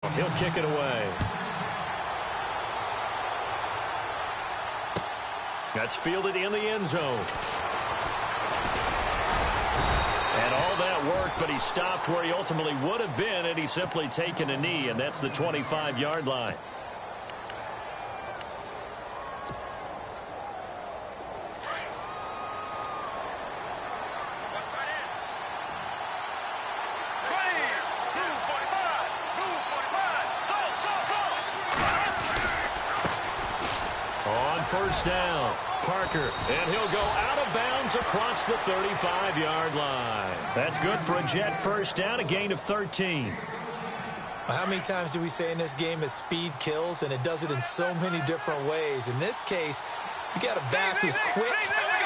He'll kick it away. That's fielded in the end zone. And all that work, but he stopped where he ultimately would have been, and he's simply taken a knee, and that's the 25-yard line. First down, Parker, and he'll go out of bounds across the 35-yard line. That's good for a Jet first down, a gain of 13. Well, how many times do we say in this game that speed kills, and it does it in so many different ways? In this case, you got a back who's quick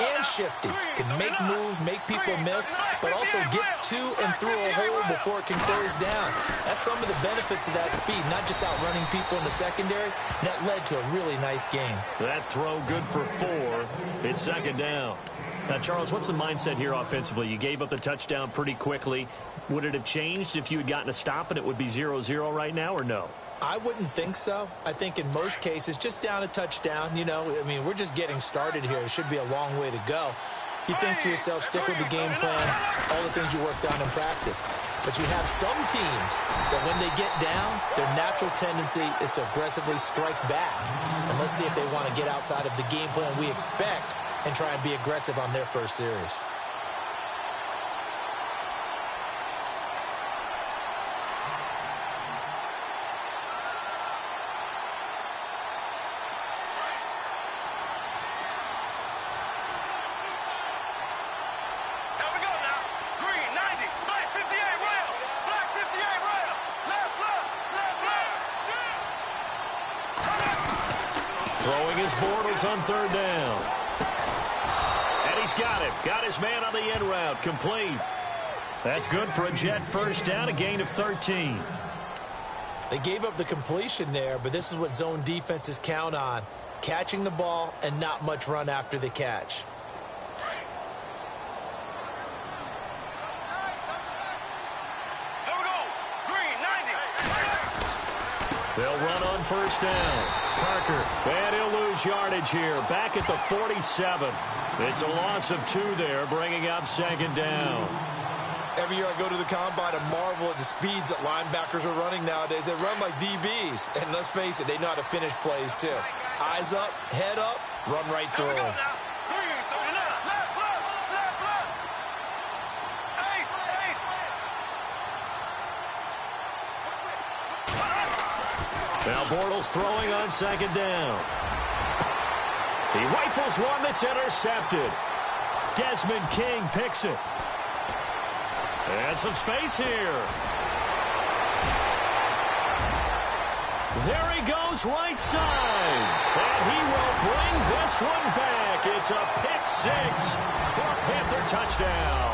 and shifty, can make moves, make people miss, but also gets to and through a hole before it can close down. That's some of the benefits of that speed, not just outrunning people in the secondary. That led to a really nice game. That throw good for 4. It's second down. Now, Charles, what's the mindset here offensively? You gave up the touchdown pretty quickly. Would it have changed if you had gotten a stop and it would be 0-0 right now, or no? I wouldn't think so. I think in most cases, just down a touchdown, you know, I mean, we're just getting started here. It should be a long way to go. You think to yourself, stick with the game plan, all the things you worked on in practice. But you have some teams that when they get down, their natural tendency is to aggressively strike back. And let's see if they want to get outside of the game plan we expect and try and be aggressive on their first series. Throwing his Bortles on third down. And he's got it. Got his man on the end route. Complete. That's good for a Jet first down, a gain of 13. They gave up the completion there, but this is what zone defenses count on. Catching the ball and not much run after the catch. They'll run on first down. Parker, and he'll lose yardage here. Back at the 47. It's a loss of 2 there, bringing up second down. Every year I go to the combine and marvel at the speeds that linebackers are running nowadays. They run like DBs. And let's face it, they know how to finish plays too. Eyes up, head up, run right through them. Now Bortles throwing on second down. He rifles one that's intercepted. Desmond King picks it. And some space here. There he goes right side. And he will bring this one back. It's a pick 6 for a Panther touchdown.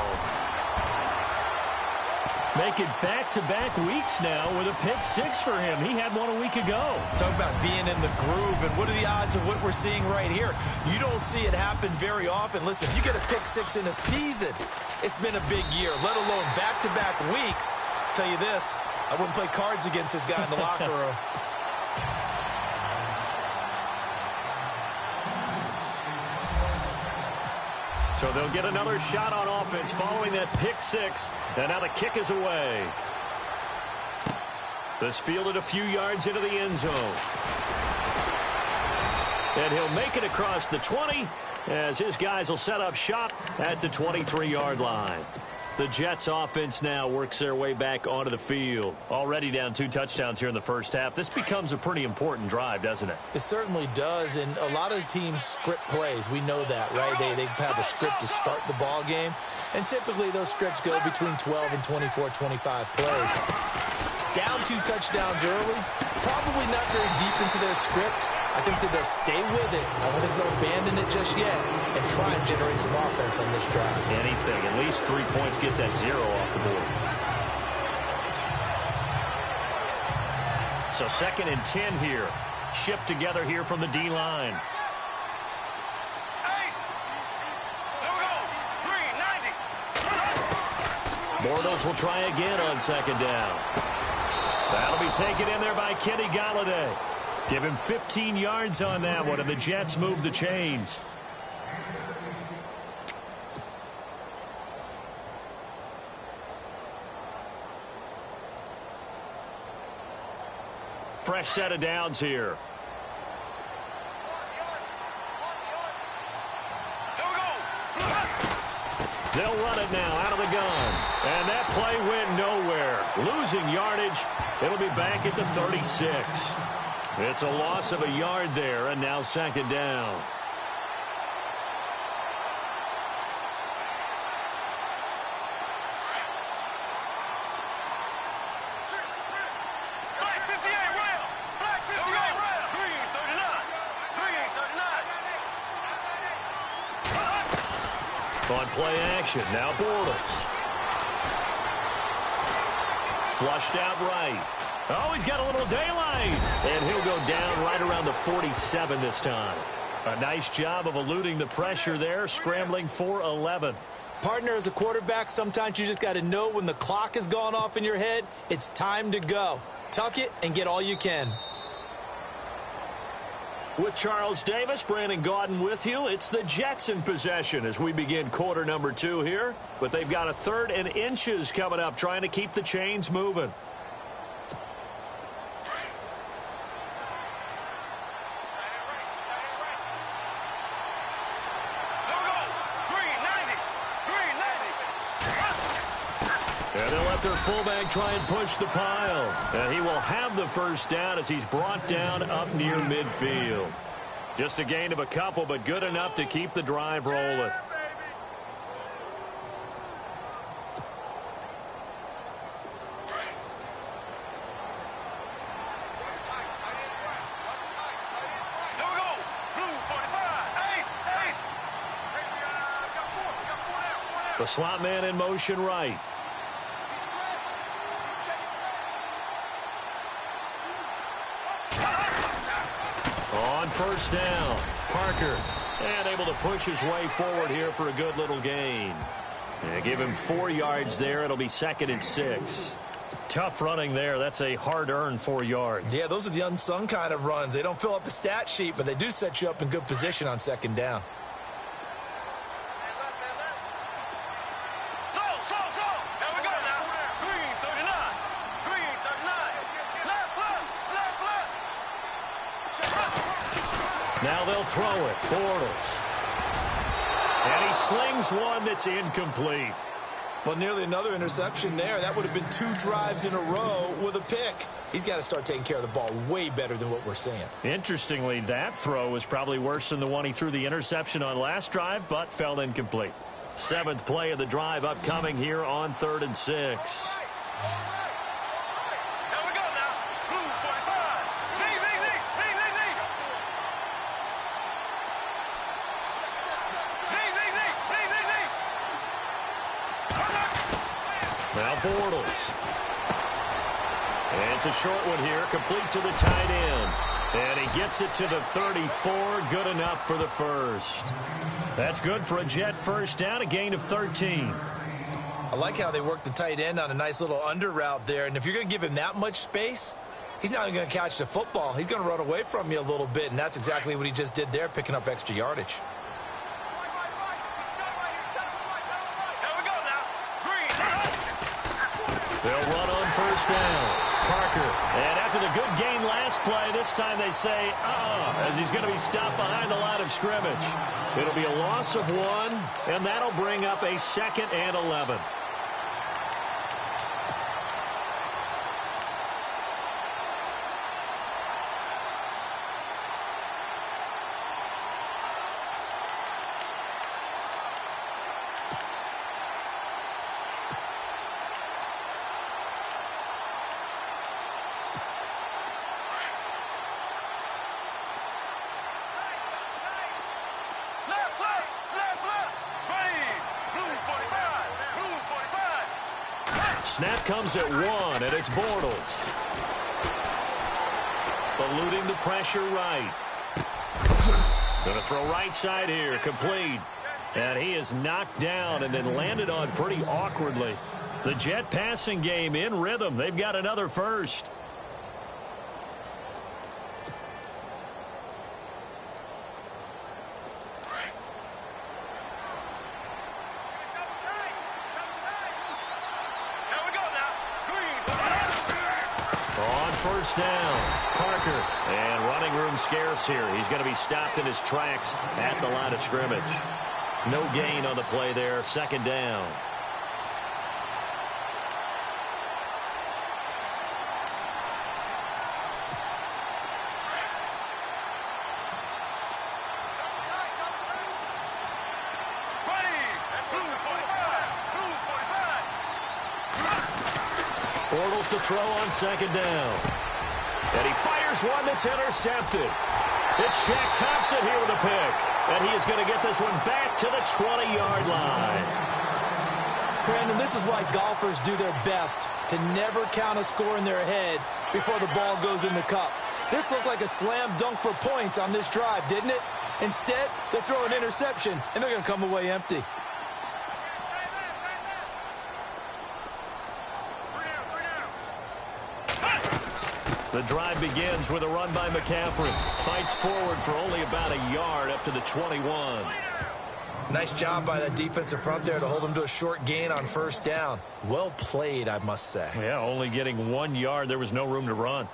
Make it back-to-back weeks now with a pick 6 for him. He had one a week ago. Talk about being in the groove, and what are the odds of what we're seeing right here? You don't see it happen very often. Listen, you get a pick 6 in a season, it's been a big year, let alone back-to-back weeks. I'll tell you this, I wouldn't play cards against this guy in the locker room. So they'll get another shot on offense following that pick 6. And now the kick is away. This fielded a few yards into the end zone. And he'll make it across the 20 as his guys will set up shop at the 23-yard line. The Jets offense now works their way back onto the field. Already down 2 touchdowns here in the first half. This becomes a pretty important drive, doesn't it? It certainly does, and a lot of the teams script plays. We know that, right? They have a script to start the ball game, and typically those scripts go between 12 and 24, 25 plays. Down 2 touchdowns early, probably not very deep into their script. I think that they'll stay with it. I don't think they'll abandon it just yet and try and generate some offense on this drive. Anything. At least 3 points, get that 0 off the board. So 2nd and 10 here. Shift together here from the D-line. Bortles will try again on 2nd down. That'll be taken in there by Kenny Galladay. Give him 15 yards on that one, and the Jets move the chains. Fresh set of downs here. They'll run it now out of the gun. And that play went nowhere. Losing yardage. It'll be back at the 36. It's a loss of a yard there, and now second down. On play action, now Bortles. Flushed out right. Oh, he's got a little daylight. And he'll go down right around the 47 this time. A nice job of eluding the pressure there, scrambling for 11. Partner, as a quarterback, sometimes you just got to know when the clock has gone off in your head, it's time to go. Tuck it and get all you can. With Charles Davis, Brandon Gaudin with you. It's the Jets in possession as we begin quarter number 2 here. But they've got a 3rd and inches coming up, trying to keep the chains moving. And they'll let their fullback try and push the pile. And he will have the first down as he's brought down up near midfield. Just a gain of a couple, but good enough to keep the drive rolling. The slot man in motion right. On first down, Parker, and able to push his way forward here for a good little gain. And give him 4 yards there. It'll be 2nd and 6. Tough running there. That's a hard-earned 4 yards. Yeah, those are the unsung kind of runs. They don't fill up the stat sheet, but they do set you up in good position on 2nd down. Now they'll throw it. Bortles. And he slings one that's incomplete. Well, nearly another interception there. That would have been 2 drives in a row with a pick. He's got to start taking care of the ball way better than what we're seeing. Interestingly, that throw was probably worse than the one he threw the interception on last drive, but fell incomplete. 7th play of the drive upcoming here on 3rd and 6. Now Bortles. And it's a short one here, complete to the tight end. And he gets it to the 34, good enough for the first. That's good for a Jet first down, a gain of 13. I like how they work the tight end on a nice little under route there. And if you're going to give him that much space, he's not going to catch the football. He's going to run away from you a little bit, and that's exactly what he just did there, picking up extra yardage. They'll run on first down. Parker. And after the good gain last play, this time they say, as he's going to be stopped behind the line of scrimmage. It'll be a loss of 1, and that'll bring up a 2nd and 11. Snap comes at 1, and it's Bortles. Eluding the pressure right. Going to throw right side here, complete. And he is knocked down and then landed on pretty awkwardly. The Jet passing game in rhythm. They've got another first. On first down, Parker. And running room scarce here. He's going to be stopped in his tracks at the line of scrimmage. No gain on the play there. Second down. To throw on second down. And he fires one that's intercepted. It's Shaq Thompson here with a pick. And he is going to get this one back to the 20-yard line. Brandon, this is why golfers do their best to never count a score in their head before the ball goes in the cup. This looked like a slam dunk for points on this drive, didn't it? Instead, they throw an interception, and they're going to come away empty. The drive begins with a run by McCaffrey. Fights forward for only about a yard up to the 21. Nice job by that defensive front there to hold him to a short gain on first down. Well played, I must say. Yeah, only getting 1 yard. There was no room to run.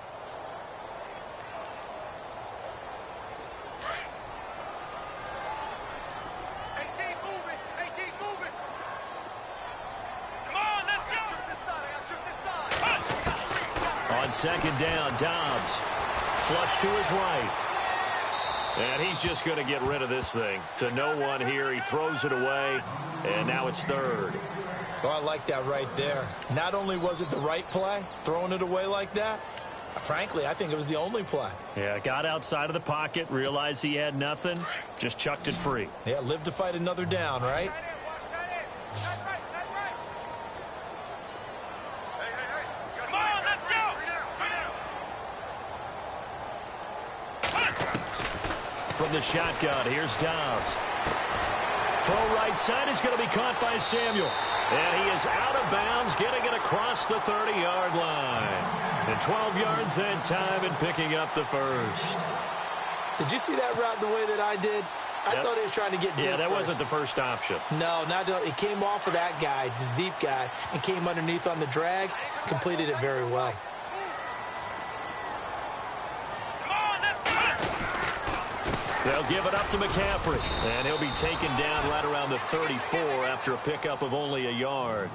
On second down, Dobbs. Flush to his right. And he's just going to get rid of this thing. To no one here. He throws it away. And now it's third. Oh, I like that right there. Not only was it the right play, throwing it away like that, frankly, I think it was the only play. Yeah, got outside of the pocket, realized he had nothing, just chucked it free. Yeah, live to fight another down, right? From the shotgun, here's Dobbs. Throw right side is going to be caught by Samuel. And he is out of bounds, getting it across the 30-yard line. And 12 yards that time and picking up the first. Did you see that route the way that I did? I thought he was trying to get deep. Yeah, that wasn't the first option. No, it came off of that guy, the deep guy, and came underneath on the drag. Completed it very well. They'll give it up to McCaffrey, and he'll be taken down right around the 34 after a pickup of only a yard.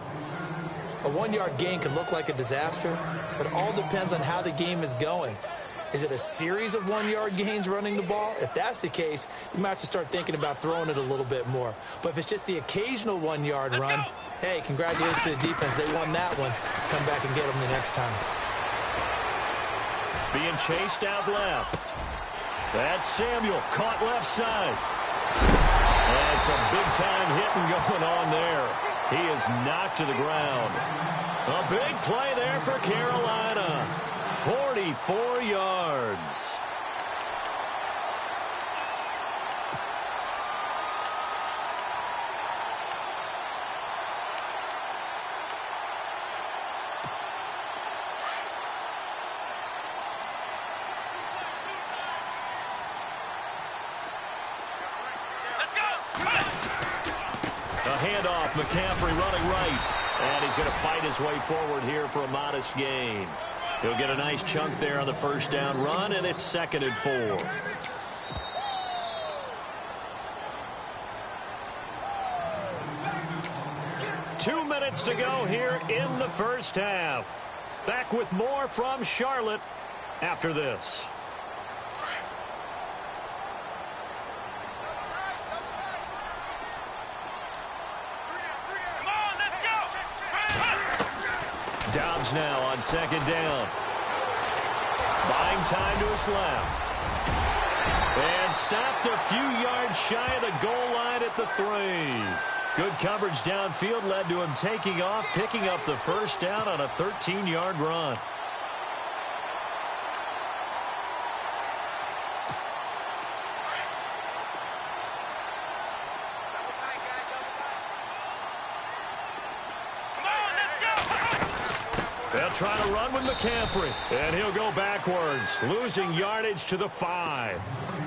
A 1-yard gain could look like a disaster, but it all depends on how the game is going. Is it a series of 1-yard gains running the ball? If that's the case, you might have to start thinking about throwing it a little bit more. But if it's just the occasional 1-yard run, hey, congratulations to the defense. They won that one. Come back and get them the next time. Being chased out left. That's Samuel, caught left side. And some big-time hitting going on there. He is knocked to the ground. A big play there for Carolina. 44 yards. Handoff, McCaffrey running right. And he's going to fight his way forward here for a modest gain. He'll get a nice chunk there on the first down run, and it's 2nd and 4. Two minutes to go here in the first half. Back with more from Charlotte after this. Dobbs now on second down. Buying time to his left. And stopped a few yards shy of the goal line at the 3. Good coverage downfield led to him taking off, picking up the first down on a 13-yard run. They'll try to run with McCaffrey, and he'll go backwards, losing yardage to the 5.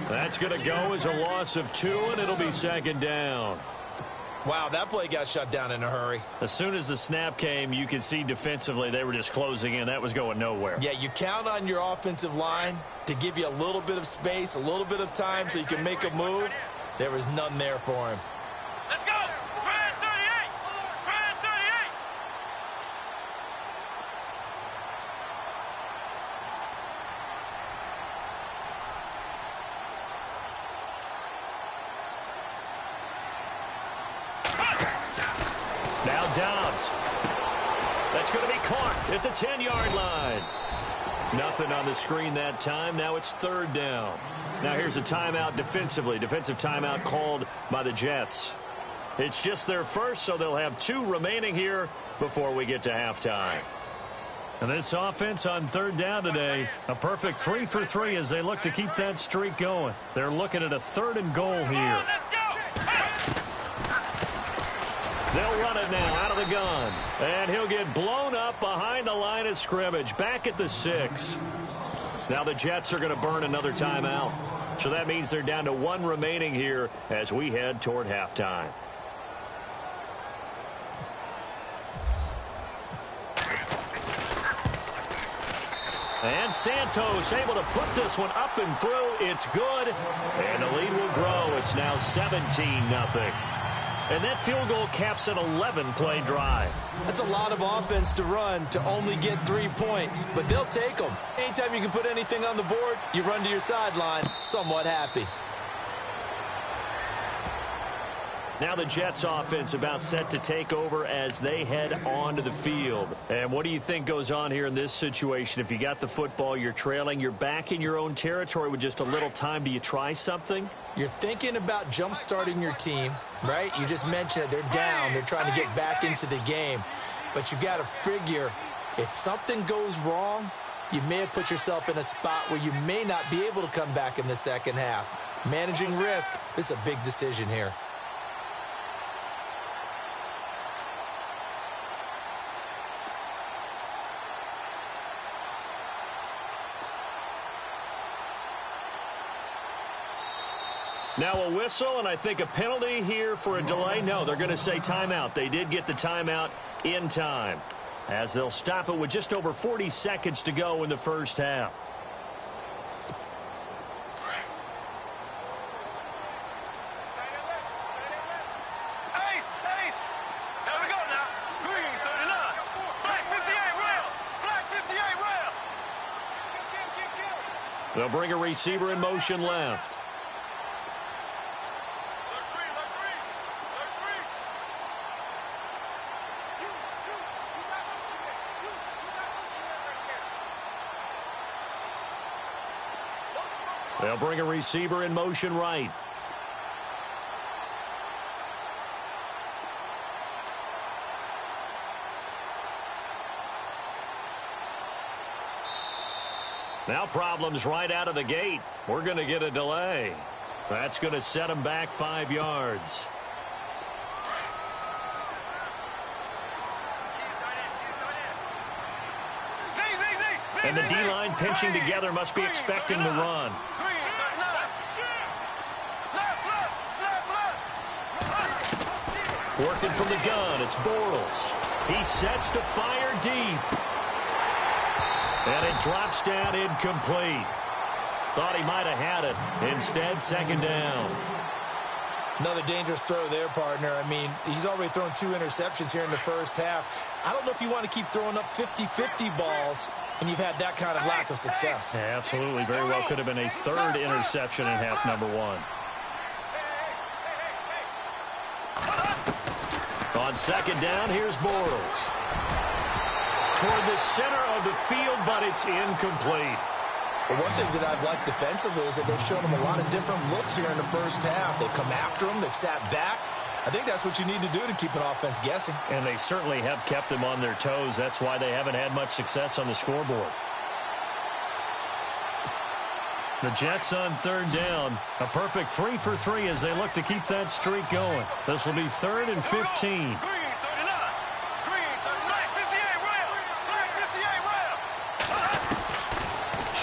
That's going to go as a loss of 2, and it'll be second down. Wow, that play got shut down in a hurry. As soon as the snap came, you could see defensively they were just closing in. That was going nowhere. Yeah, you count on your offensive line to give you a little bit of space, a little bit of time so you can make a move. There was none there for him. Let's go! Brand 38! Brand 38! Now Dobbs. That's going to be caught at the 10-yard line. Nothing on the screen that time. Now it's third down. Now here's a timeout defensively. Defensive timeout called by the Jets. It's just their first, so they'll have 2 remaining here before we get to halftime. And this offense on third down today, a perfect 3 for 3 as they look to keep that streak going. They're looking at a 3rd and goal here. They'll run it now out of the gun. And he'll get blown up behind the line of scrimmage, back at the 6. Now the Jets are going to burn another timeout. So that means they're down to 1 remaining here as we head toward halftime. And Santos able to put this one up and through. It's good. And the lead will grow. It's now 17-0. And that field goal caps an 11-play drive. That's a lot of offense to run to only get 3 points, but they'll take them. Anytime you can put anything on the board, you run to your sideline, somewhat happy. Now the Jets offense about set to take over as they head onto the field. And what do you think goes on here in this situation? If you got the football, you're trailing, you're back in your own territory with just a little time. Do you try something? You're thinking about jump-starting your team, right? You just mentioned it. They're down. They're trying to get back into the game. But you got to figure if something goes wrong, you may have put yourself in a spot where you may not be able to come back in the second half. Managing risk, this is a big decision here. Now a whistle, and I think a penalty here for a delay. No, they're going to say timeout. They did get the timeout in time, as they'll stop it with just over 40 seconds to go in the first half. Here we go now. Green 39. Black 58 rail. Black 58 rail. They'll bring a receiver in motion left. They'll bring a receiver in motion right. Now problems right out of the gate. We're going to get a delay. That's going to set them back 5 yards. And the D-line pinching together must be expecting the run. Working from the gun, it's Bortles. He sets to fire deep. And it drops down incomplete. Thought he might have had it. Instead, second down. Another dangerous throw there, partner. I mean, he's already thrown 2 interceptions here in the first half. I don't know if you want to keep throwing up 50-50 balls when you've had that kind of lack of success. Yeah, absolutely. Very well could have been a 3rd interception in half number 1. On second down, here's Bortles. Toward the center of the field, but it's incomplete. Well, one thing that I've liked defensively is that they've shown him a lot of different looks here in the first half. They've come after him. They've sat back. I think that's what you need to do to keep an offense guessing. And they certainly have kept them on their toes. That's why they haven't had much success on the scoreboard. The Jets on third down. A perfect 3 for 3 as they look to keep that streak going. This will be 3rd and 15.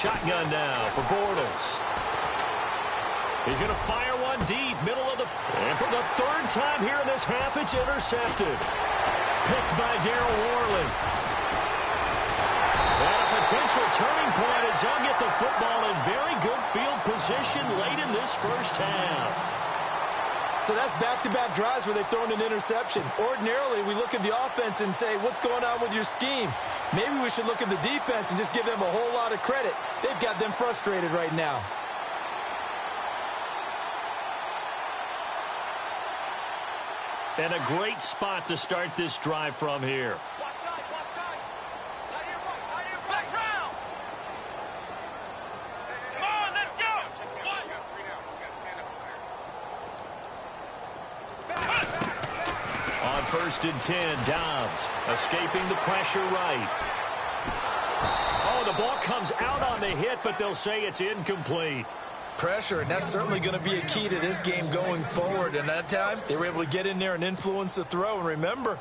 Shotgun now for Bortles. He's going to fire one deep, middle of the... And for the third time here in this half, it's intercepted. Picked by Darryl Worley. And a potential turning point as they'll get the football in very good field position late in this first half. So that's back-to-back drives where they've thrown an interception. Ordinarily, we look at the offense and say, what's going on with your scheme? Maybe we should look at the defense and just give them a whole lot of credit. They've got them frustrated right now. And a great spot to start this drive from here. Watch tight, watch tight. Tight here, back round. Come on, let's go. One. You got 3 now. You got to stand up there. On 1st and 10, Dobbs escaping the pressure right. Oh, the ball comes out on the hit, but they'll say it's incomplete. Pressure, and that's certainly going to be a key to this game going forward. And that time, they were able to get in there and influence the throw. And remember,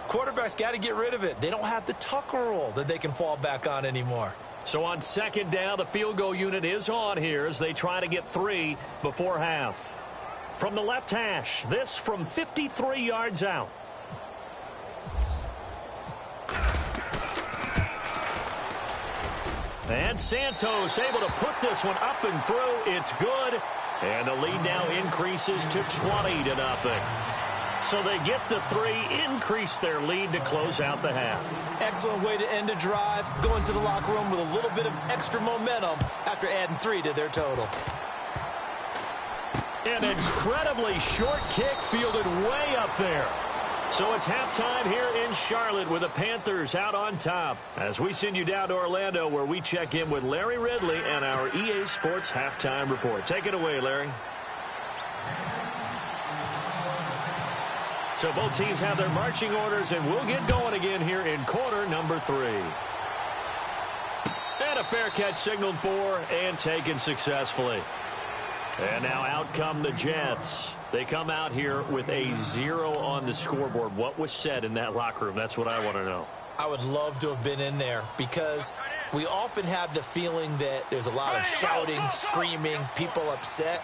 quarterbacks got to get rid of it. They don't have the Tucker rule that they can fall back on anymore. So on 2nd down, the field goal unit is on here as they try to get 3 before half. From the left hash, this from 53 yards out. And Santos able to put this one up and through. It's good. And the lead now increases to 20-0. So they get the 3, increase their lead to close out the half. Excellent way to end a drive. Go into the locker room with a little bit of extra momentum after adding 3 to their total. An incredibly short kick fielded way up there. So it's halftime here in Charlotte with the Panthers out on top. As we send you down to Orlando where we check in with Larry Ridley and our EA Sports Halftime Report. Take it away, Larry. So both teams have their marching orders, and we'll get going again here in quarter number 3. And a fair catch signaled for and taken successfully. And now out come the Jets. They come out here with a 0 on the scoreboard. What was said in that locker room? That's what I want to know. I would love to have been in there because we often have the feeling that there's a lot of shouting, screaming, people upset.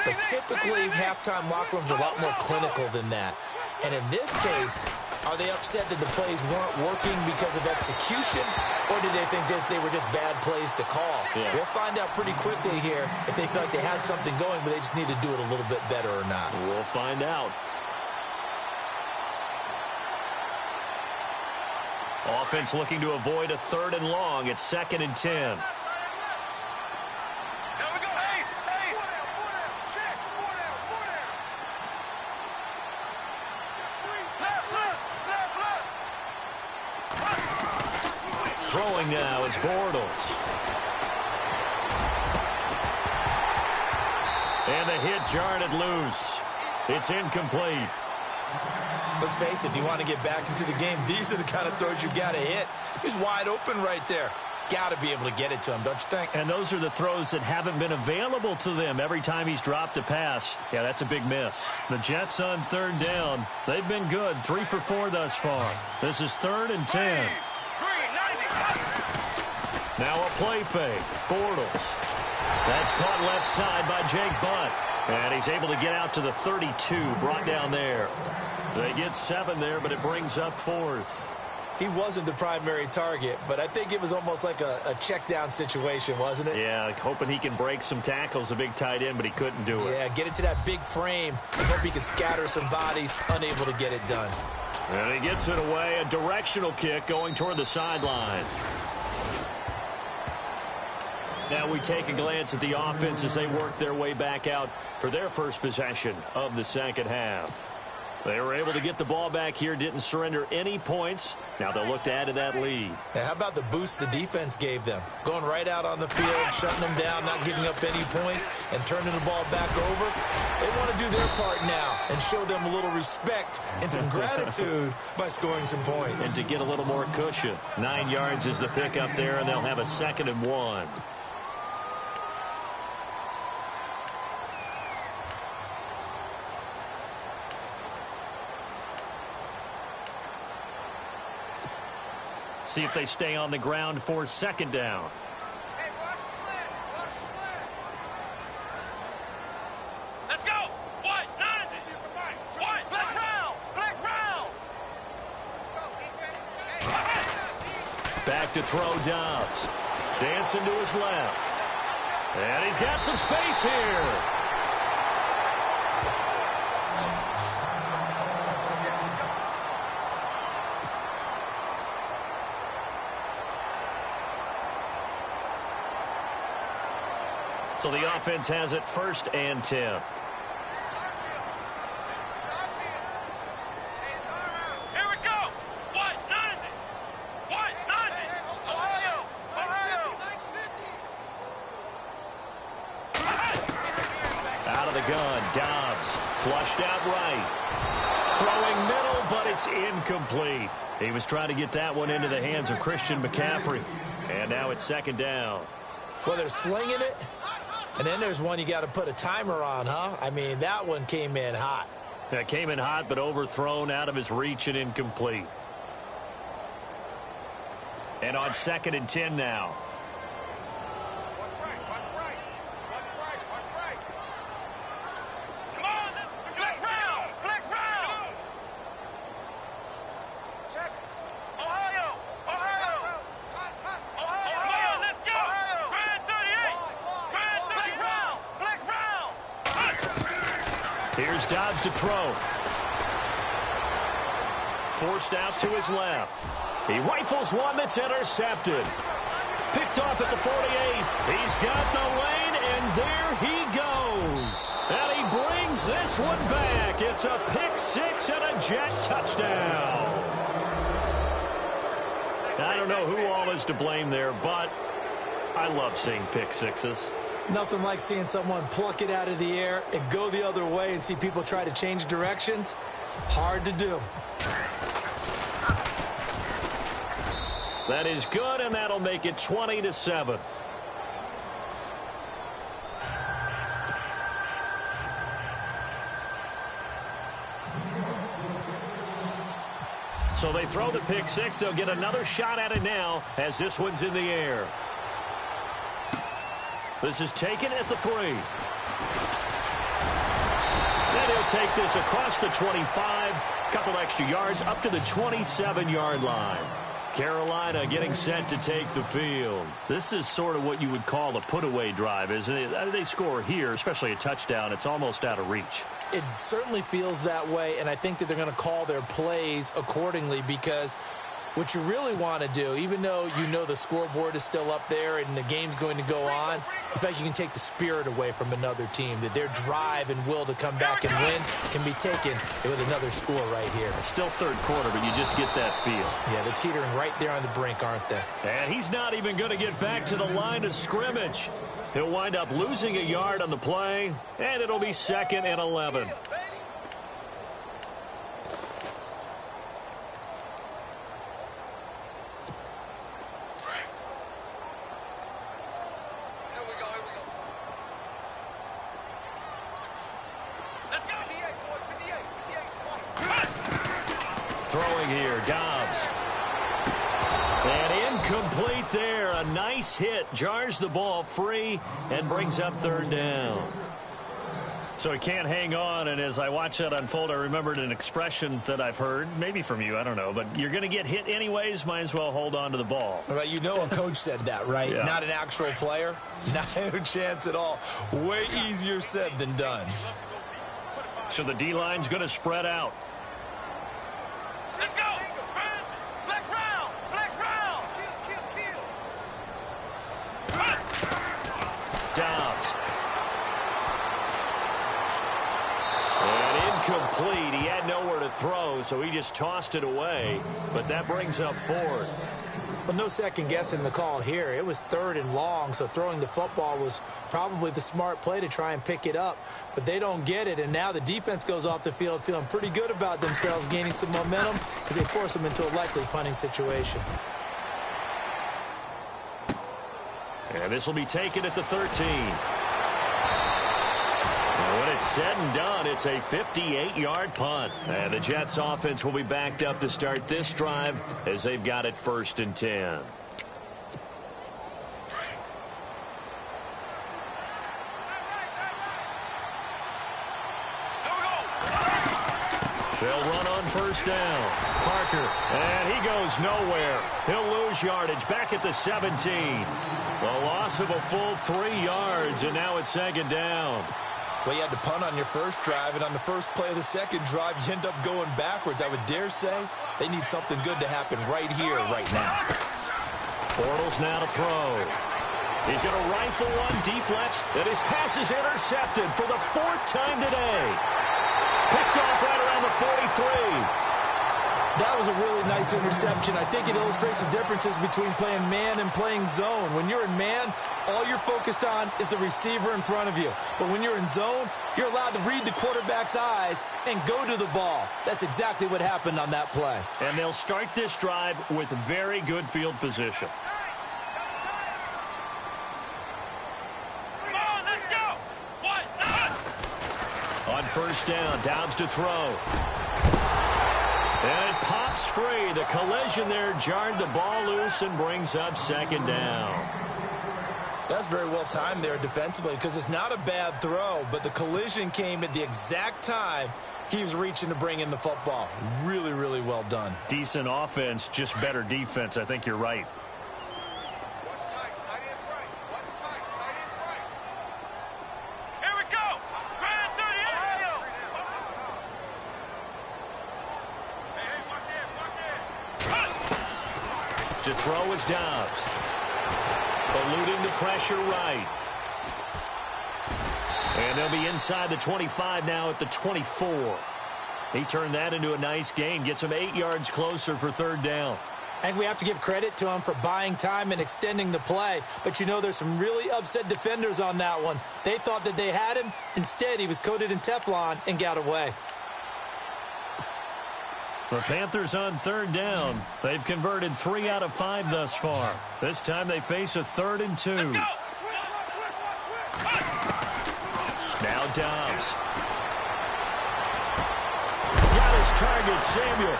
But typically, halftime locker rooms are a lot more clinical than that. And in this case, are they upset that the plays weren't working because of execution, or did they think they were just bad plays to call? Yeah. We'll find out pretty quickly here if they feel like they had something going, but they just need to do it a little bit better or not. We'll find out. Offense looking to avoid a 3rd and long. It's 2nd and 10. Throwing now is Bortles. And the hit jarred it loose. It's incomplete. Let's face it, if you want to get back into the game, these are the kind of throws you got to hit. He's wide open right there. Got to be able to get it to him, don't you think? And those are the throws that haven't been available to them every time he's dropped a pass. Yeah, that's a big miss. The Jets on 3rd down. They've been good, 3 for 4 thus far. This is 3rd and 10. Now a play fake. Bortles. That's caught left side by Jake Butt. And he's able to get out to the 32, brought down there. They get 7 there, but it brings up 4th. He wasn't the primary target, but I think it was almost like a check down situation, wasn't it? Yeah, hoping he can break some tackles, a big tight end, but he couldn't do it. Yeah, get into that big frame. Hope he can scatter some bodies, unable to get it done. And he gets it away, a directional kick going toward the sideline. Now we take a glance at the offense as they work their way back out for their first possession of the second half. They were able to get the ball back here, didn't surrender any points. Now they'll look to add to that lead. Now, how about the boost the defense gave them? Going right out on the field, shutting them down, not giving up any points, and turning the ball back over. They want to do their part now and show them a little respect and some gratitude by scoring some points. And to get a little more cushion. 9 yards is the pick up there, and they'll have a 2nd and 1. See if they stay on the ground for 2nd down. Hey, watch the slant. Watch the slant. Back to throw Dobbs. Dancing to his left. And he's got some space here. So the offense has it 1st and 10. Gun. Dobbs flushed out right. Throwing middle, but it's incomplete. He was trying to get that one into the hands of Christian McCaffrey. And now it's 2nd down. Well, they're slinging it. And then there's one you got to put a timer on, huh? I mean, that one came in hot. That came in hot, but overthrown, out of his reach and incomplete. And on 2nd and 10 now. Here's Dobbs to throw. Forced out to his left. He rifles one that's intercepted. Picked off at the 48. He's got the lane, and there he goes. And he brings this one back. It's a pick 6 and a Jet touchdown. I don't know who all is to blame there, but I love seeing pick 6s. Nothing like seeing someone pluck it out of the air and go the other way and see people try to change directions. Hard to do. That is good, and that'll make it 20-7. So they throw the pick 6. They'll get another shot at it now as this one's in the air. This is taken at the 3. And he'll take this across the 25. Couple extra yards up to the 27-yard line. Carolina getting set to take the field. This is sort of what you would call a put-away drive, isn't it? They score here, especially a touchdown. It's almost out of reach. It certainly feels that way, and I think that they're going to call their plays accordingly because what you really want to do, even though you know the scoreboard is still up there and the game's going to go on, in fact, you can take the spirit away from another team, that their drive and will to come back and win can be taken with another score right here. It's still 3rd quarter, but you just get that feel. Yeah, they're teetering right there on the brink, aren't they? And he's not even going to get back to the line of scrimmage. He'll wind up losing a yard on the play, and it'll be 2nd and 11. Throwing here, Dobbs. And incomplete there. A nice hit. Jars the ball free and brings up 3rd down. So he can't hang on, and as I watch that unfold, I remembered an expression that I've heard, maybe from you, I don't know, but you're going to get hit anyways, might as well hold on to the ball. Right, you know a coach said that, right? Yeah. Not an actual player. No chance at all. Way easier said than done. So the D-line's going to spread out. Let's go! Flex round! Flex round! Dobbs. And incomplete. He had nowhere to throw, so he just tossed it away. But that brings up 4th. Well, no second guessing the call here. It was 3rd and long, so throwing the football was probably the smart play to try and pick it up. But they don't get it, and now the defense goes off the field feeling pretty good about themselves, gaining some momentum as they force them into a likely punting situation. And this will be taken at the 13. And when it's said and done, it's a 58-yard punt. And the Jets offense will be backed up to start this drive as they've got it 1st and 10. They'll run on first down. Parker, and he goes nowhere. He'll lose yardage back at the 17. A loss of a full 3 yards, and now it's second down. Well, you had to punt on your first drive, and on the first play of the second drive, you end up going backwards. I would dare say they need something good to happen right here, right now. Bortles now to throw. He's going to rifle one deep left, and his pass is intercepted for the 4th time today. Picked off right around the 43. That was a really nice interception. I think it illustrates the differences between playing man and playing zone. When you're in man, all you're focused on is the receiver in front of you. But when you're in zone, you're allowed to read the quarterback's eyes and go to the ball. That's exactly what happened on that play. And they'll start this drive with very good field position. Come on, let's go. On first down, Dobbs to throw. And it pops free. The collision there jarred the ball loose and brings up second down. That's very well timed there defensively because it's not a bad throw, but the collision came at the exact time he was reaching to bring in the football. Really, really well done. Decent offense, just better defense. I think you're right. Watch tight. Tight end's right. Watch tight. Tight end's right. Here we go. Grand 38. Hey, watch it. Watch it. To throw is Dobbs. Eluding the pressure right. And they'll be inside the 25 now at the 24. He turned that into a nice gain. Gets him 8 yards closer for third down. And we have to give credit to him for buying time and extending the play. But, you know, there's some really upset defenders on that one. They thought that they had him. Instead, he was coated in Teflon and got away. The Panthers on third down. They've converted 3 out of 5 thus far. This time they face a 3rd and 2. Now Dobbs. Got his target, Samuel.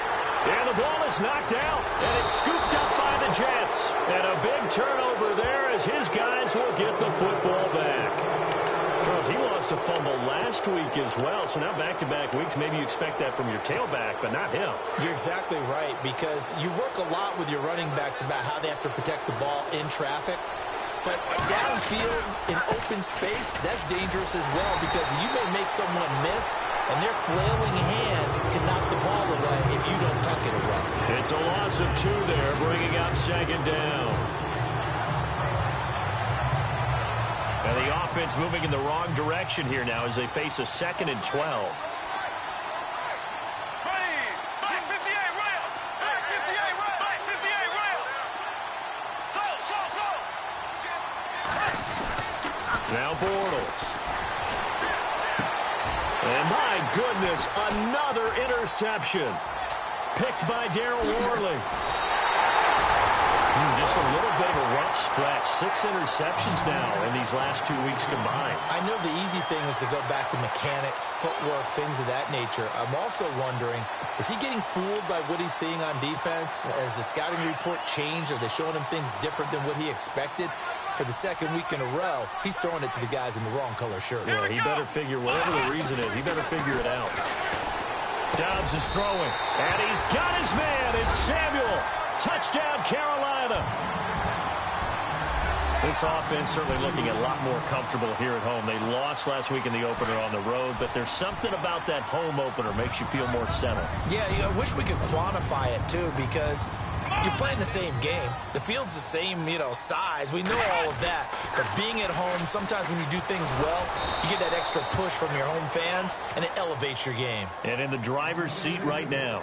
And the ball is knocked out, and it's scooped up by the Jets. And a big turnover there as his guys will get the football back. Charles, he lost a fumble last week as well, so now back-to-back weeks, maybe you expect that from your tailback, but not him. You're exactly right, because you work a lot with your running backs about how they have to protect the ball in traffic. But downfield, in open space, that's dangerous as well, because you may make someone miss, and their flailing hand can knock the ball away if you don't tuck it away. It's a loss of 2 there, bringing up second down. And the offense moving in the wrong direction here now as they face a 2nd and 12. Ready. Back 58 rail. Back 58 rail. Back 58 rail. Slow. Now Bortles. And my goodness, another interception. Picked by Darryl Worley. Just a little bit of a rough stretch. 6 interceptions now in these last 2 weeks combined. I know the easy thing is to go back to mechanics, footwork, things of that nature. I'm also wondering, is he getting fooled by what he's seeing on defense? Has the scouting report changed? Are they showing him things different than what he expected? For the 2nd week in a row, he's throwing it to the guys in the wrong color shirt. Yeah, he better figure, whatever the reason is, he better figure it out. Dobbs is throwing, and he's got his man. It's Samuel. Touchdown, Carolina. This offense certainly looking a lot more comfortable here at home. They lost last week in the opener on the road, but there's something about that home opener makes you feel more settled. Yeah, I wish we could quantify it, too, because you're playing the same game. The field's the same, size. We know all of that. But being at home, sometimes when you do things well, you get that extra push from your home fans, and it elevates your game. And in the driver's seat right now.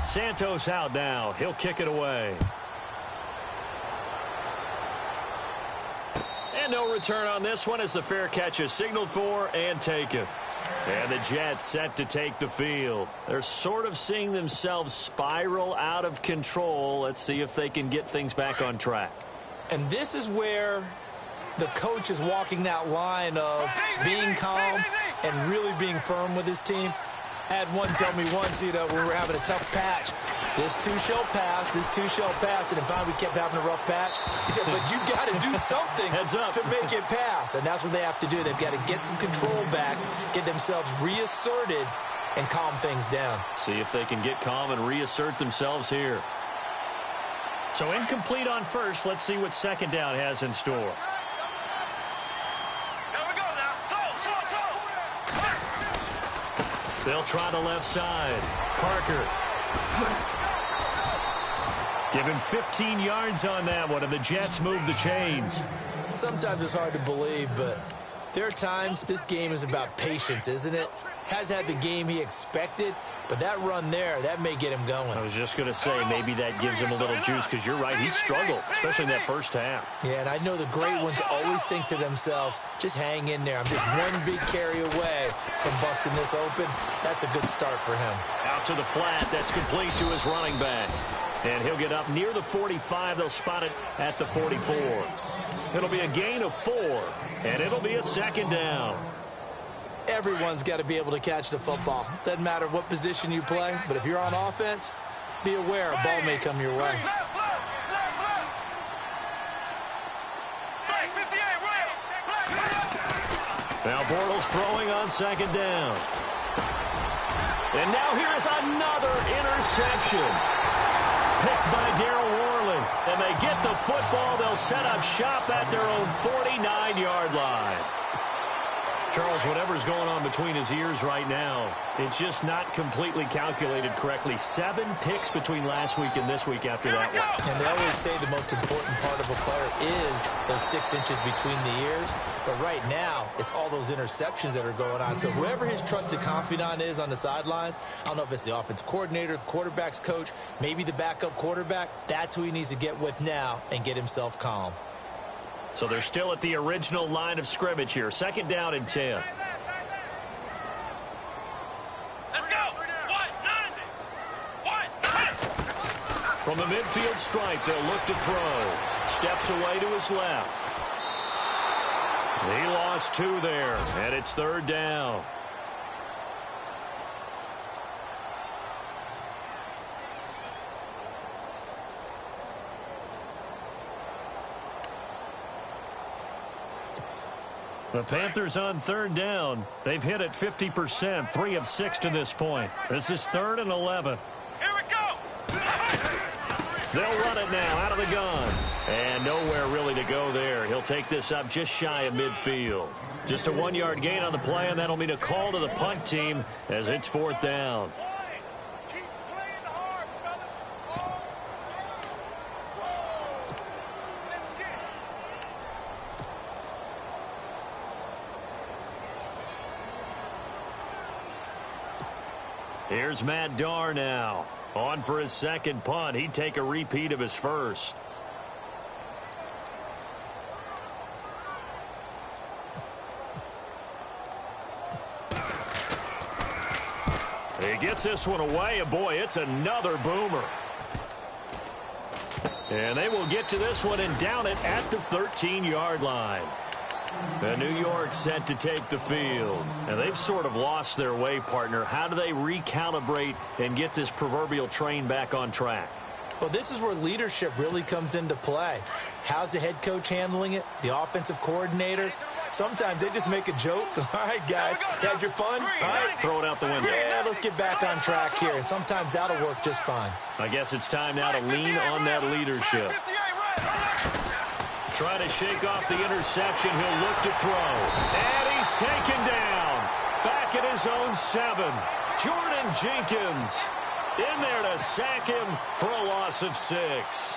Santos out now. He'll kick it away. And no return on this one as the fair catch is signaled for and taken. And the Jets set to take the field. They're sort of seeing themselves spiral out of control. Let's see if they can get things back on track. And this is where the coach is walking that line of being calm and really being firm with his team. I had one tell me once, when we were having a tough patch, This too shall pass. This too shall pass. And finally, we kept having a rough patch. He said, but you got to do something to make it pass. And that's what they have to do. They've got to get some control back, get themselves reasserted, and calm things down. See if they can get calm and reassert themselves here. So incomplete on first. Let's see what second down has in store. Here we go now. Slow. They'll try the left side. Parker. Give him 15 yards on that one, and the Jets move the chains. Sometimes it's hard to believe, but there are times this game is about patience, isn't it? Has had the game he expected, but that run there, that may get him going. I was just going to say, maybe that gives him a little juice, because you're right, he struggled, especially in that first half. Yeah, and I know the great ones always think to themselves, just hang in there. I'm just one big carry away from busting this open. That's a good start for him. Out to the flat, that's complete to his running back. And he'll get up near the 45. They'll spot it at the 44. It'll be a gain of 4, and it'll be a second down. Everyone's got to be able to catch the football. Doesn't matter what position you play, but if you're on offense, be aware a ball may come your way. Left. Right, 58, right. Now Bortles throwing on second down. And now here is another interception. Picked by Darryl Worley. And they get the football. They'll set up shop at their own 49-yard line. Charles, whatever's going on between his ears right now, it's just not completely calculated correctly. 7 picks between last week and this week after that one. And they always say the most important part of a player is those 6 inches between the ears. But right now, it's all those interceptions that are going on. So whoever his trusted confidant is on the sidelines, I don't know if it's the offensive coordinator, the quarterback's coach, maybe the backup quarterback, that's who he needs to get with now and get himself calm. So they're still at the original line of scrimmage here. Second down and 10. Let's go. What? From the midfield stripe, they'll look to throw. Steps away to his left. He lost 2 there, and it's third down. The Panthers on third down. They've hit it 50%, 3 of 6 to this point. This is 3rd and 11. Here we go. They'll run it now out of the gun. And nowhere really to go there. He'll take this up just shy of midfield. Just a 1-yard gain on the play, and that'll mean a call to the punt team as it's 4th down. Keep playing hard, brothers. Let's get it. Here's Matt Darr now. On for his second punt. He'd take a repeat of his first. He gets this one away, and boy, it's another boomer. And they will get to this one and down it at the 13-yard line. And New York set to take the field. And they've sort of lost their way, partner. How do they recalibrate and get this proverbial train back on track? Well, this is where leadership really comes into play. How's the head coach handling it? The offensive coordinator? Sometimes they just make a joke. All right, guys, had your fun? All right, Throw it out the window. yeah, let's get back on track here. And sometimes that'll work just fine. I guess it's time now to lean on that leadership. 58, right. Trying to shake off the interception. He'll look to throw. And he's taken down. Back at his own 7. Jordan Jenkins in there to sack him for a loss of 6.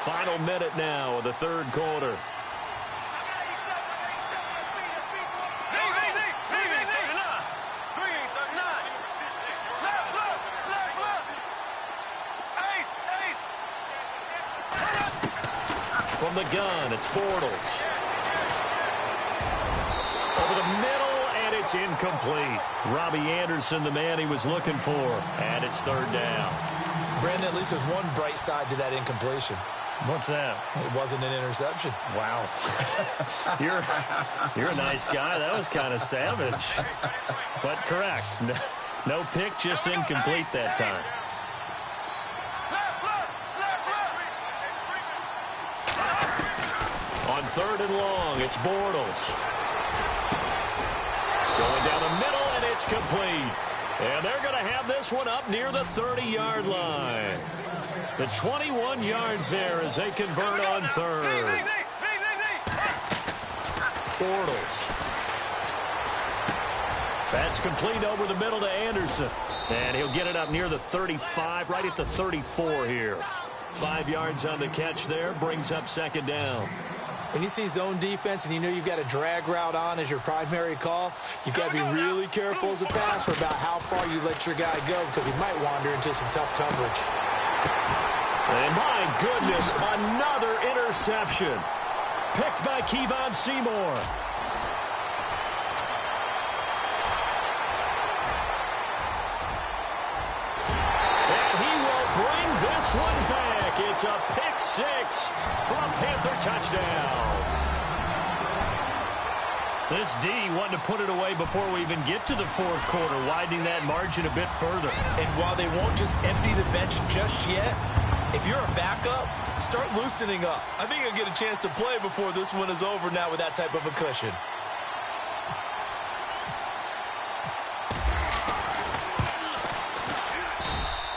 Final minute now of the third quarter. From the gun, it's Bortles. Over the middle, and it's incomplete. Robbie Anderson, the man he was looking for, and it's third down. Brandon, at least there's one bright side to that incompletion. What's that? It wasn't an interception. Wow. You're a nice guy. That was kind of savage. But correct. No pick, just incomplete that time. On 3rd and long, it's Bortles. Going down the middle, and it's complete. And they're going to have this one up near the 30-yard line. The 21 yards there as they convert on 3rd. Bortles. That's complete over the middle to Anderson. And he'll get it up near the 35, right at the 34 here. 5 yards on the catch there, brings up 2nd down. When you see zone defense and you know you've got a drag route on as your primary call, you've got to be really careful as a passer about how far you let your guy go because he might wander into some tough coverage. And my goodness, another interception. Picked by Kevon Seymour. And he will bring this one back. It's a pick 6 for a Panther touchdown. This D wanted to put it away before we even get to the 4th quarter, widening that margin a bit further. And while they won't just empty the bench just yet, if you're a backup, start loosening up. I think you'll get a chance to play before this one is over now with that type of a cushion.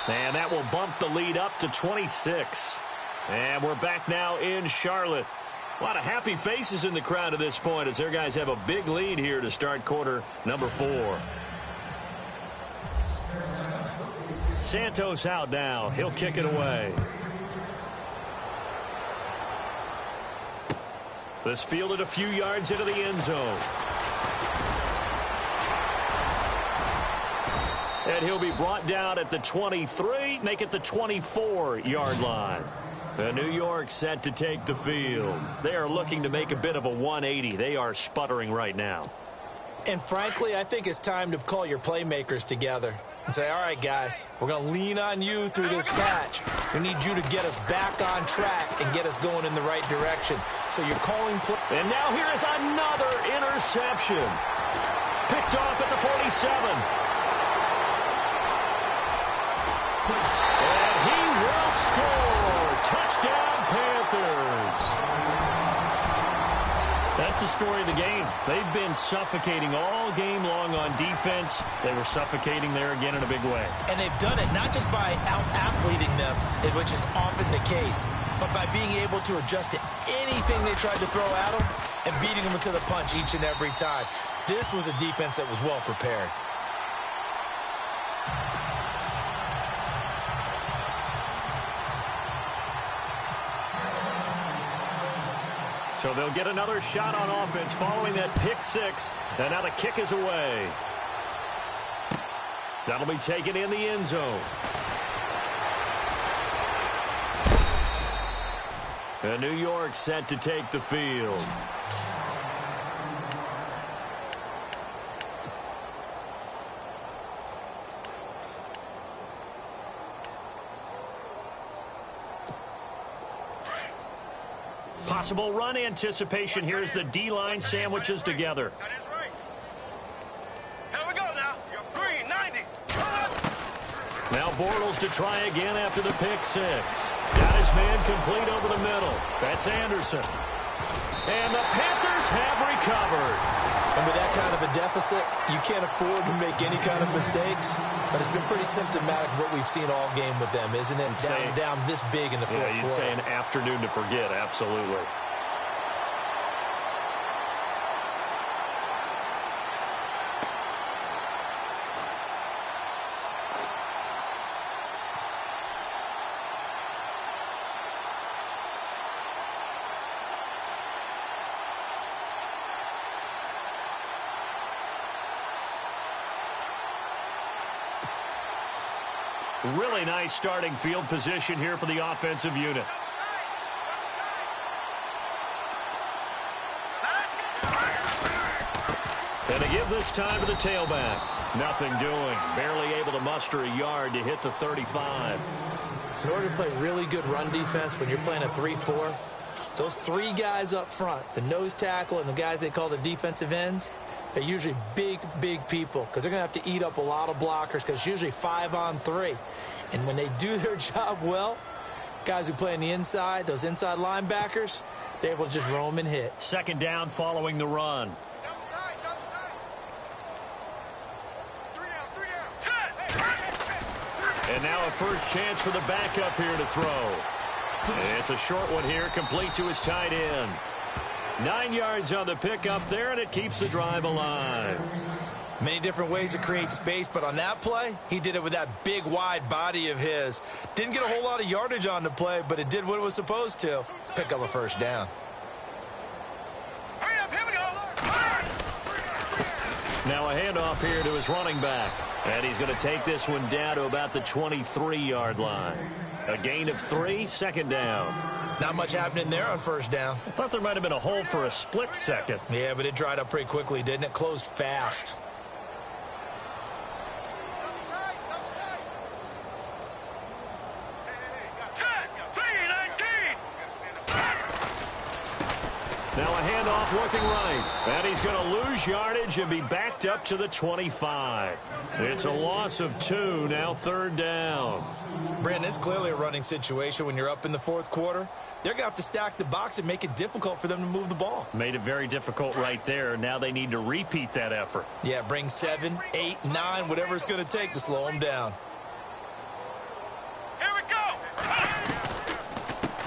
And that will bump the lead up to 26. And we're back now in Charlotte. A lot of happy faces in the crowd at this point as their guys have a big lead here to start quarter number 4. Santos out now. He'll kick it away. This fielded a few yards into the end zone. And he'll be brought down at the 23, make it the 24-yard line. The New York set to take the field. They are looking to make a bit of a 180. They are sputtering right now. And frankly, I think it's time to call your playmakers together and say, all right, guys, we're going to lean on you through this patch. We need you to get us back on track and get us going in the right direction. So you're calling play. And now here is another interception. Picked off at the 47. And he will score. Touchdown, Panthers. That's the story of the game. They've been suffocating all game long on defense. They were suffocating there again in a big way. And they've done it not just by out-athleting them, which is often the case, but by being able to adjust to anything they tried to throw at them and beating them to the punch each and every time. This was a defense that was well prepared. So they'll get another shot on offense following that pick 6. And now the kick is away. That'll be taken in the end zone. And New York set to take the field. Possible run anticipation here as the D-line sandwiches together. That is right. Here we go now. You're green, 90. Now Bortles to try again after the pick 6. Got his man complete over the middle. That's Anderson. And the Panthers have recovered. And with that kind of a deficit, you can't afford to make any kind of mistakes. But it's been pretty symptomatic of what we've seen all game with them, isn't it? Down this big in the fourth quarter. Yeah, you'd say an afternoon to forget, absolutely. Really nice starting field position here for the offensive unit. And they give this time to the tailback. Nothing doing. Barely able to muster a yard to hit the 35. In order to play really good run defense when you're playing a 3-4, those three guys up front, the nose tackle and the guys they call the defensive ends, they're usually big, big people because they're going to have to eat up a lot of blockers because it's usually 5-on-3. And when they do their job well, guys who play on the inside, those inside linebackers, they're able to just roam and hit. Second down following the run. Double tight, double tight. 3 down, 3 down. And now a first chance for the backup here to throw. It's a short one here, complete to his tight end. 9 yards on the pickup there, and it keeps the drive alive. Many different ways to create space, but on that play, he did it with that big, wide body of his. Didn't get a whole lot of yardage on the play, but it did what it was supposed to. Pick up a first down. Hurry up, here we go. Now a handoff here to his running back. And he's going to take this one down to about the 23-yard line. A gain of 3, second down. Not much happening there on first down. I thought there might have been a hole for a split second. Yeah, but it dried up pretty quickly, didn't it? Closed fast. Double tight, double tight. Hey, Now a handoff looking right. And he's going to lose yardage and be backed up to the 25. It's a loss of 2, now third down. Brandon, it's clearly a running situation when you're up in the fourth quarter. They're going to have to stack the box and make it difficult for them to move the ball. Made it very difficult right there. Now they need to repeat that effort. Yeah, bring 7, 8, 9, whatever it's going to take to slow them down. Here we go.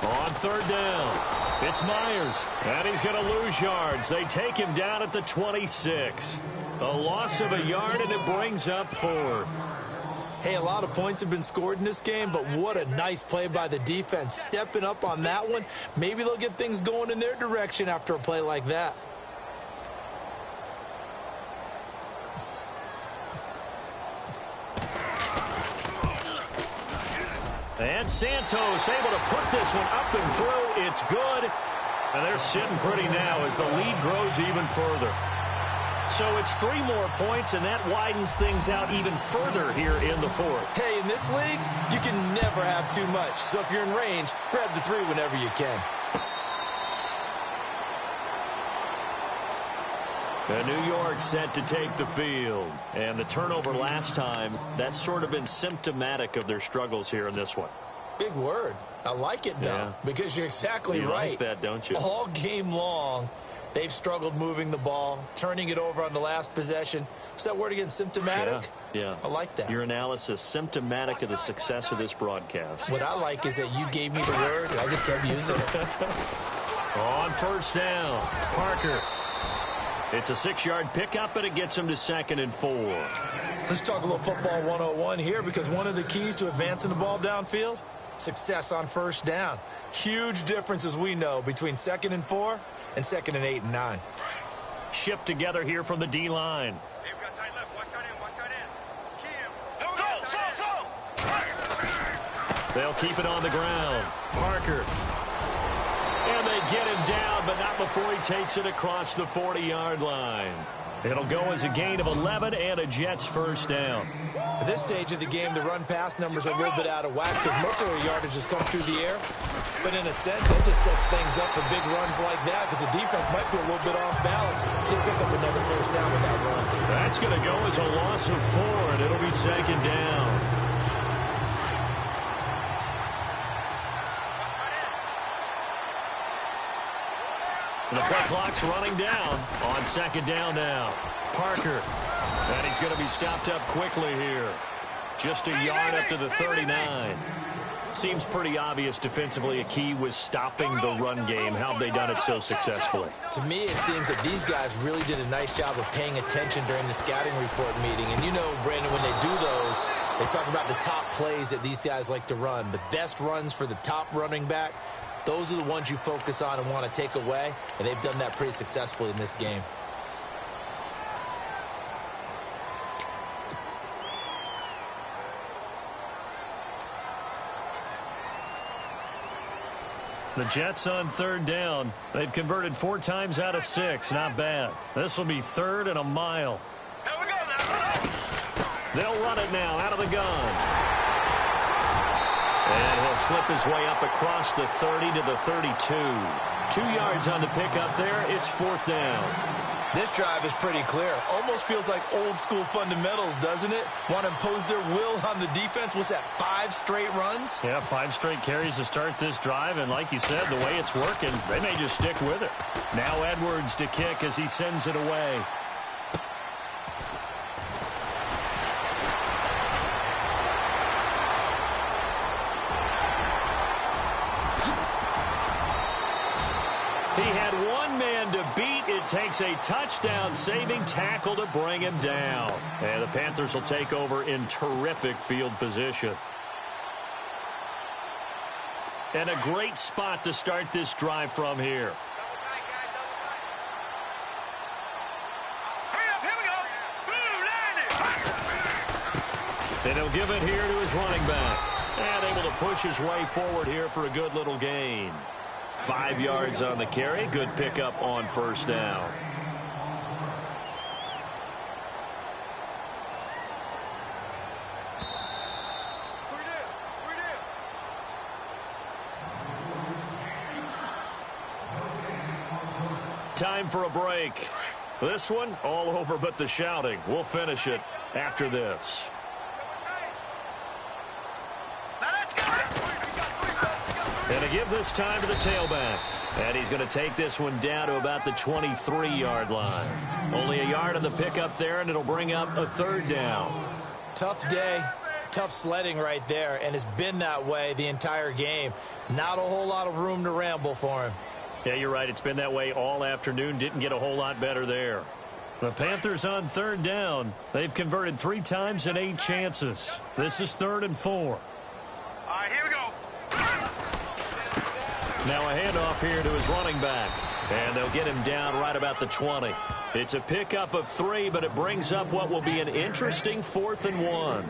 On third down, it's Myers, and he's going to lose yards. They take him down at the 26. A loss of a yard, and it brings up fourth. Hey, a lot of points have been scored in this game, but what a nice play by the defense. Stepping up on that one, maybe they'll get things going in their direction after a play like that. And Santos able to put this one up and through. It's good. And they're sitting pretty now as the lead grows even further. So it's 3 more points, and that widens things out even further here in the fourth. Hey, in this league, you can never have too much. So if you're in range, grab the 3 whenever you can. And New York set to take the field. And the turnover last time, that's sort of been symptomatic of their struggles here in this one. Big word. I like it, though, because you're exactly You right. like that, don't you? All game long, they've struggled moving the ball, turning it over on the last possession. What's that word again, symptomatic? Yeah. I like that. Your analysis, symptomatic of the success of this broadcast. What I like is that you gave me the word, and I just kept using it. On first down, Parker. It's a 6-yard pickup, and it gets him to 2nd and 4. Let's talk a little football 101 here, because one of the keys to advancing the ball downfield, success on first down. Huge difference, as we know, between 2nd and 4 and 2nd and 8 and 9. Shift together here from the D-line. Hey, we got tight left. Watch tight end. Watch tight end. Kim. Go. They'll keep it on the ground. Parker. And they get him down, but not before he takes it across the 40-yard line. It'll go as a gain of 11 and a Jets first down. At this stage of the game, the run-pass numbers are a little bit out of whack because most of their yardage has come through the air. But in a sense, that just sets things up for big runs like that because the defense might be a little bit off balance. They'll pick up another first down with that run. That's going to go as a loss of 4, and it'll be 2nd down. The play clock's running down on 2nd down now. Parker. And he's going to be stopped up quickly here. Just a yard up to the 39. Seems pretty obvious defensively a key was stopping the run game. How have they done it so successfully? To me, it seems that these guys really did a nice job of paying attention during the scouting report meeting. And you know, Brandon, when they do those, they talk about the top plays that these guys like to run. The best runs for the top running back. Those are the ones you focus on and want to take away, and they've done that pretty successfully in this game. The Jets on 3rd down. They've converted 4 times out of 6. Not bad. This will be 3rd and a mile. Here we go now. They'll run it now out of the gun. And he'll slip his way up across the 30 to the 32. 2 yards on the pickup there. It's 4th down. This drive is pretty clear. Almost feels like old school fundamentals, doesn't it? Want to impose their will on the defense. What's that, 5 straight runs? Yeah, 5 straight carries to start this drive. And like you said, the way it's working, they may just stick with it. Now Edwards to kick as he sends it away. He had one man to beat. It takes a touchdown-saving tackle to bring him down. And the Panthers will take over in terrific field position. And a great spot to start this drive from here. And he'll give it here to his running back. And able to push his way forward here for a good little gain. 5 yards on the carry. Good pickup on 1st down. Time for a break. This one, all over but the shouting. We'll finish it after this. And to give this time to the tailback. And he's going to take this one down to about the 23-yard line. Only a yard on the pickup there, and it'll bring up a 3rd down. Tough day, tough sledding right there, and it's been that way the entire game. Not a whole lot of room to ramble for him. Yeah, you're right. It's been that way all afternoon. Didn't get a whole lot better there. The Panthers on 3rd down. They've converted 3 times in 8 chances. This is 3rd and 4. All right, here we go. Now a handoff here to his running back. And they'll get him down right about the 20. It's a pickup of 3, but it brings up what will be an interesting 4th and 1.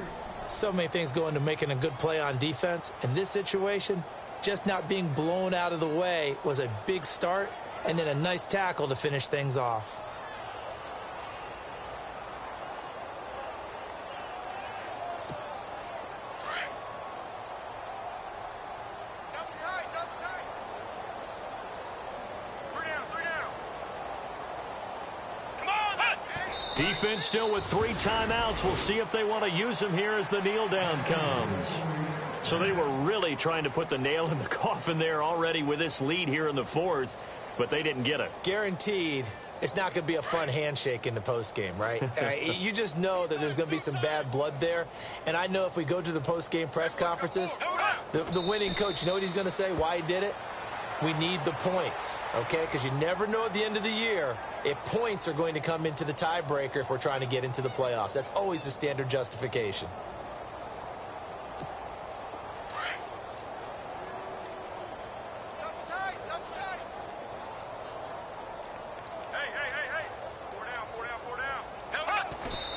So many things go into making a good play on defense. In this situation, just not being blown out of the way was a big start, and then a nice tackle to finish things off. Defense still with 3 timeouts. We'll see if they want to use them here as the kneel down comes. So they were really trying to put the nail in the coffin there already with this lead here in the 4th, but they didn't get it. Guaranteed it's not going to be a fun handshake in the postgame, right? You just know that there's going to be some bad blood there. And I know if we go to the postgame press conferences, the winning coach, you know what he's going to say, why he did it? We need the points, okay? Because you never know at the end of the year if points are going to come into the tiebreaker if we're trying to get into the playoffs. That's always the standard justification.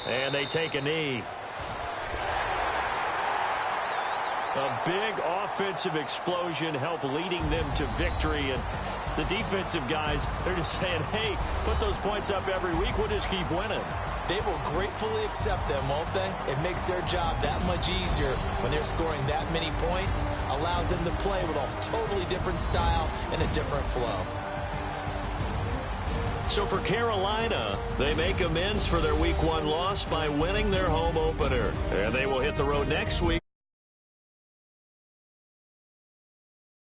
And they take a knee. A big offensive explosion helped leading them to victory. And the defensive guys, they're just saying, hey, put those points up every week. We'll just keep winning. They will gratefully accept them, won't they? It makes their job that much easier when they're scoring that many points. Allows them to play with a totally different style and a different flow. So for Carolina, they make amends for their Week 1 loss by winning their home opener. And they will hit the road next week